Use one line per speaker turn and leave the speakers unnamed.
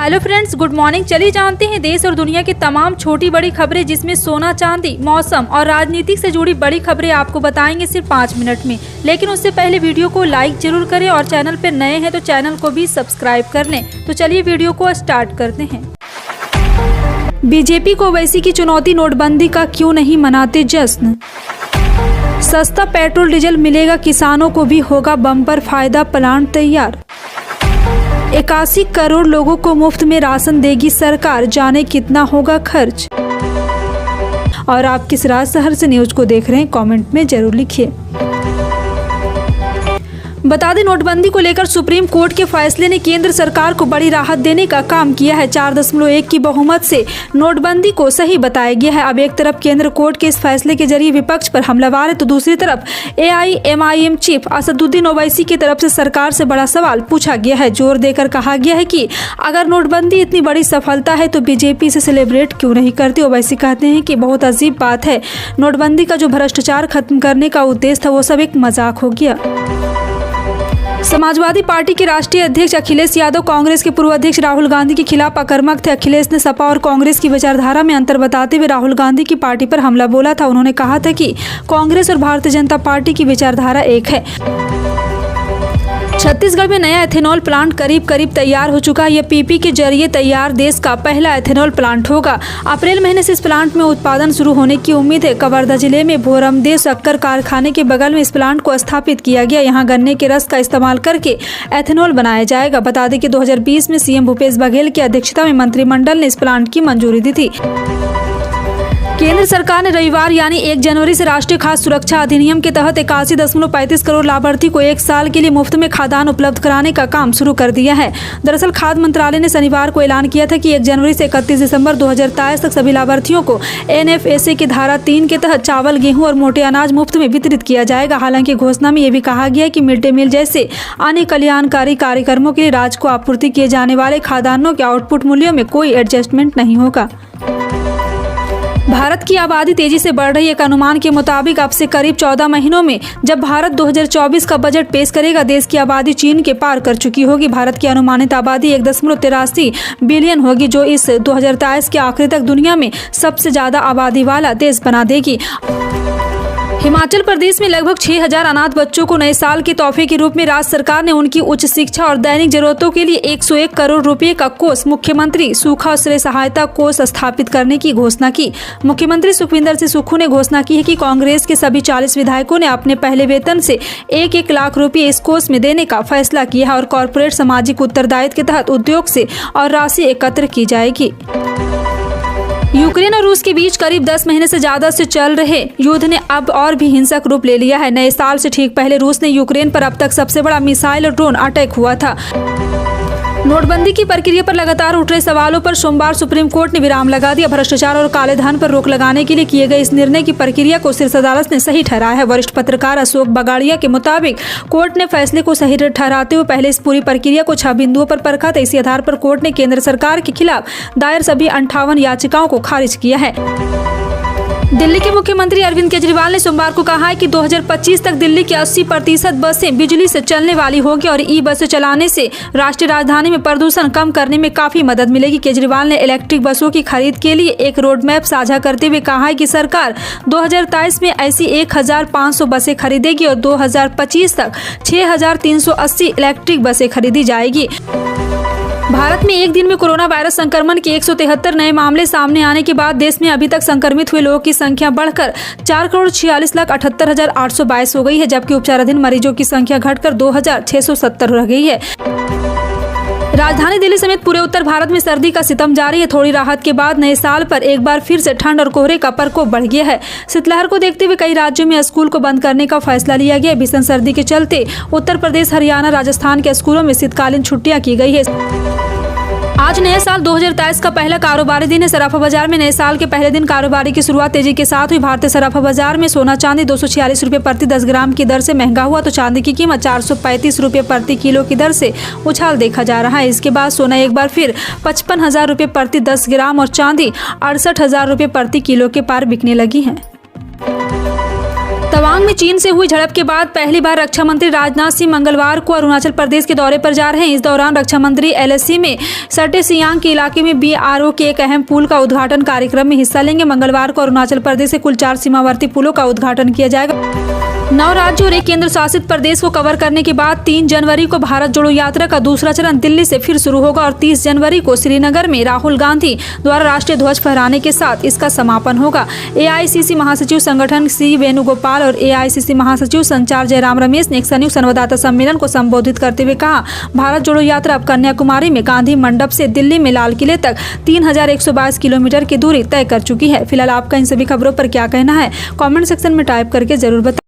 Hello friends, good morning. चलिए जानते हैं देश और दुनिया की तमाम छोटी बड़ी खबरें, जिसमें सोना चांदी, मौसम और राजनीति से जुड़ी बड़ी खबरें आपको बताएंगे सिर्फ 5 मिनट में। लेकिन उससे पहले वीडियो को लाइक जरूर करें और चैनल पर नए हैं तो चैनल को भी सब्सक्राइब कर लें। तो चलिए वीडियो को स्टार्ट करते हैं। बीजेपी को ओवैसी की चुनौती, नोटबंदी का क्यों नहीं मनाते जश्न। सस्ता पेट्रोल डीजल मिलेगा, किसानों को भी होगा बम्पर फायदा, प्लांट तैयार। 81 करोड़ लोगों को मुफ्त में राशन देगी सरकार, जाने कितना होगा खर्च। और आप किस राज शहर से न्यूज को देख रहे हैं, कमेंट में जरूर लिखिए। बता दें, नोटबंदी को लेकर सुप्रीम कोर्ट के फैसले ने केंद्र सरकार को बड़ी राहत देने का काम किया है। 4.1 की बहुमत से नोटबंदी को सही बताया गया है। अब एक तरफ केंद्र कोर्ट के इस फैसले के जरिए विपक्ष पर हमलावार है, तो दूसरी तरफ AIMIM चीफ असदुद्दीन ओवैसी की तरफ से सरकार से बड़ा सवाल पूछा गया है। जोर देकर कहा गया है कि अगर नोटबंदी इतनी बड़ी सफलता है तो बीजेपी इसे सेलिब्रेट क्यों नहीं करती। ओवैसी कहते हैं कि बहुत अजीब बात है, नोटबंदी का जो भ्रष्टाचार खत्म करने का उद्देश्य था वो सब एक मजाक हो गया। समाजवादी पार्टी के राष्ट्रीय अध्यक्ष अखिलेश यादव कांग्रेस के पूर्व अध्यक्ष राहुल गांधी के खिलाफ आक्रामक थे। अखिलेश ने सपा और कांग्रेस की विचारधारा में अंतर बताते हुए राहुल गांधी की पार्टी पर हमला बोला था। उन्होंने कहा था कि कांग्रेस और भारतीय जनता पार्टी की विचारधारा एक है। छत्तीसगढ़ में नया एथेनॉल प्लांट करीब तैयार हो चुका है। यह PP के जरिए तैयार देश का पहला एथेनॉल प्लांट होगा। अप्रैल महीने से इस प्लांट में उत्पादन शुरू होने की उम्मीद है। कवर्धा जिले में भोरमदेव शक्कर कारखाने के बगल में इस प्लांट को स्थापित किया गया। यहां गन्ने के रस का इस्तेमाल करके एथेनॉल बनाया जाएगा। बता दें कि 2020 में CM भूपेश बघेल की अध्यक्षता में मंत्रिमंडल ने इस प्लांट की मंजूरी दी थी। केंद्र सरकार ने रविवार यानी 1 जनवरी से राष्ट्रीय खाद्य सुरक्षा अधिनियम के तहत 81.35 करोड़ लाभार्थी को 1 साल के लिए मुफ्त में खाद्यान्न उपलब्ध कराने का काम शुरू कर दिया है। दरअसल खाद्य मंत्रालय ने शनिवार को ऐलान किया था कि 1 जनवरी से 31 दिसंबर 2023 तक सभी लाभार्थियों को NFSA की धारा 3 के तहत चावल, गेहूं और मोटे अनाज मुफ्त में वितरित किया जाएगा। हालांकि घोषणा में यह भी कहा गया है कि मिड डे मील जैसे अन्य कल्याणकारी कार्यक्रमों के लिए राज्य को आपूर्ति किए जाने वाले खाद्यान्नों के आउटपुट मूल्यों में कोई एडजस्टमेंट नहीं होगा। भारत की आबादी तेजी से बढ़ रही है। एक अनुमान के मुताबिक अब से करीब 14 महीनों में जब भारत 2024 का बजट पेश करेगा, देश की आबादी चीन के पार कर चुकी होगी। भारत की अनुमानित आबादी 1.83 बिलियन होगी, जो इस 2023 के आखिर तक दुनिया में सबसे ज्यादा आबादी वाला देश बना देगी। हिमाचल प्रदेश में लगभग 6000 अनाथ बच्चों को नए साल के तोहफे के रूप में राज्य सरकार ने उनकी उच्च शिक्षा और दैनिक जरूरतों के लिए 101 करोड़ रुपए का कोष, मुख्यमंत्री सूखा श्रेय सहायता कोष स्थापित करने की घोषणा की। मुख्यमंत्री सुखविंदर सिंह सुक्खू ने घोषणा की है कि कांग्रेस के सभी 40 विधायकों ने अपने पहले वेतन से 1-1 लाख रुपए इस कोष में देने का फैसला किया है और कॉर्पोरेट सामाजिक उत्तरदायित्व के तहत उद्योग से और राशि एकत्र की जाएगी। यूक्रेन और रूस के बीच करीब 10 महीने से ज्यादा से चल रहे युद्ध ने अब और भी हिंसक रूप ले लिया है। नए साल से ठीक पहले रूस ने यूक्रेन पर अब तक सबसे बड़ा मिसाइल और ड्रोन अटैक हुआ था। नोटबंदी की प्रक्रिया पर लगातार उठ रहे सवालों पर सोमवार सुप्रीम कोर्ट ने विराम लगा दिया। भ्रष्टाचार और काले धन पर रोक लगाने के लिए किए गए इस निर्णय की प्रक्रिया को शीर्ष अदालत ने सही ठहराया है। वरिष्ठ पत्रकार अशोक बगाड़िया के मुताबिक कोर्ट ने फैसले को सही ठहराते हुए पहले इस पूरी प्रक्रिया को 6 बिंदुओं पर परखा था। इसी आधार पर कोर्ट ने केंद्र सरकार के खिलाफ दायर सभी 58 याचिकाओं को खारिज किया है। दिल्ली के मुख्यमंत्री अरविंद केजरीवाल ने सोमवार को कहा है कि 2025 तक दिल्ली की 80% बसें बिजली से चलने वाली होगी और बसें चलाने से राष्ट्रीय राजधानी में प्रदूषण कम करने में काफी मदद मिलेगी। केजरीवाल ने इलेक्ट्रिक बसों की खरीद के लिए एक रोड मैप साझा करते हुए कहा है कि सरकार 2023 में ऐसी 1500 बसें खरीदेगी और 2025 तक 6380 इलेक्ट्रिक बसें खरीदी जाएगी। भारत में एक दिन में कोरोना वायरस संक्रमण के 173 नए मामले सामने आने के बाद देश में अभी तक संक्रमित हुए लोगों की संख्या बढ़कर 4,46,78,822 हो गई है, जबकि उपचाराधीन मरीजों की संख्या घटकर 2,670 रह गई है। राजधानी दिल्ली समेत पूरे उत्तर भारत में सर्दी का सितम जारी है। थोड़ी राहत के बाद नए साल पर एक बार फिर से ठंड और कोहरे का प्रकोप बढ़ गया है। शीतलहर को देखते हुए कई राज्यों में स्कूल को बंद करने का फैसला लिया गया। भीषण सर्दी के चलते उत्तर प्रदेश, हरियाणा, राजस्थान के स्कूलों में शीतकालीन छुट्टियां की गई है। आज नए साल 2023 का पहला कारोबारी दिन है। सराफा बाजार में नए साल के पहले दिन कारोबारी की शुरुआत तेजी के साथ हुई। भारतीय सराफा बाजार में सोना चांदी 246 रुपए प्रति 10 ग्राम की दर से महंगा हुआ, तो चांदी की कीमत 435 रुपए प्रति किलो की दर से उछाल देखा जा रहा है। इसके बाद सोना एक बार फिर 55,000 रुपए प्रति 10 ग्राम और चांदी 68,000 रुपए प्रति किलो के पार बिकने लगी है। तवांग में चीन से हुई झड़प के बाद पहली बार रक्षा मंत्री राजनाथ सिंह मंगलवार को अरुणाचल प्रदेश के दौरे पर जा रहे हैं। इस दौरान रक्षा मंत्री एलएसी में सटे सियांग के इलाके में बीआरओ के एक अहम पुल का उद्घाटन कार्यक्रम में हिस्सा लेंगे। मंगलवार को अरुणाचल प्रदेश से कुल 4 सीमावर्ती पुलों का उद्घाटन किया जाएगा। 9 राज्यों और एक केंद्र शासित प्रदेश को कवर करने के बाद 3 जनवरी को भारत जोड़ो यात्रा का दूसरा चरण दिल्ली से फिर शुरू होगा और 30 जनवरी को श्रीनगर में राहुल गांधी द्वारा राष्ट्रीय ध्वज फहराने के साथ इसका समापन होगा। एआईसीसी महासचिव संगठन सी वेणुगोपाल और एआईसीसी महासचिव संचार जयराम रमेश ने एक संयुक्त संवाददाता सम्मेलन को संबोधित करते हुए कहा, भारत जोड़ो यात्रा अब कन्याकुमारी में गांधी मंडप से दिल्ली में लाल किले तक 3122 किलोमीटर की दूरी तय कर चुकी है। फिलहाल आपका इन सभी खबरों पर क्या कहना है, कमेंट सेक्शन में टाइप करके जरूर बताएं।